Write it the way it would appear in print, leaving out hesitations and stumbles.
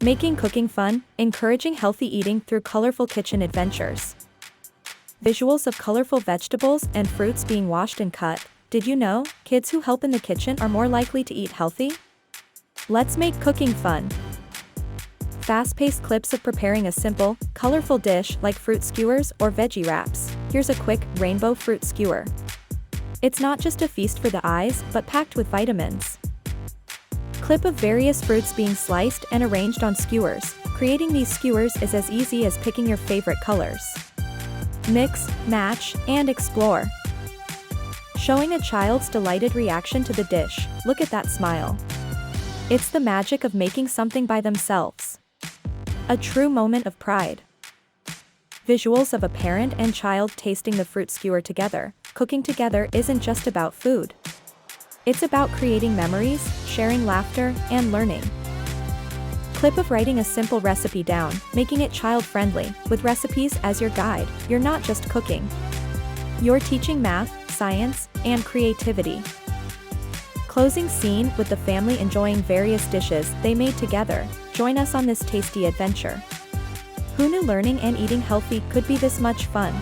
Making cooking fun, encouraging healthy eating through colorful kitchen adventures. Visuals of colorful vegetables and fruits being washed and cut. Did you know, kids who help in the kitchen are more likely to eat healthy? Let's make cooking fun. Fast-paced clips of preparing a simple, colorful dish like fruit skewers or veggie wraps. Here's a quick, rainbow fruit skewer. It's not just a feast for the eyes, but packed with vitamins. Clip of various fruits being sliced and arranged on skewers. Creating these skewers is as easy as picking your favorite colors. Mix, match, and explore. Showing a child's delighted reaction to the dish. Look at that smile. It's the magic of making something by themselves. A true moment of pride. Visuals of a parent and child tasting the fruit skewer together. Cooking together isn't just about food. It's about creating memories, sharing laughter, and learning. Clip of writing a simple recipe down, making it child-friendly. With recipes as your guide, you're not just cooking. You're teaching math, science, and creativity. Closing scene with the family enjoying various dishes they made together. Join us on this tasty adventure. Who knew learning and eating healthy could be this much fun?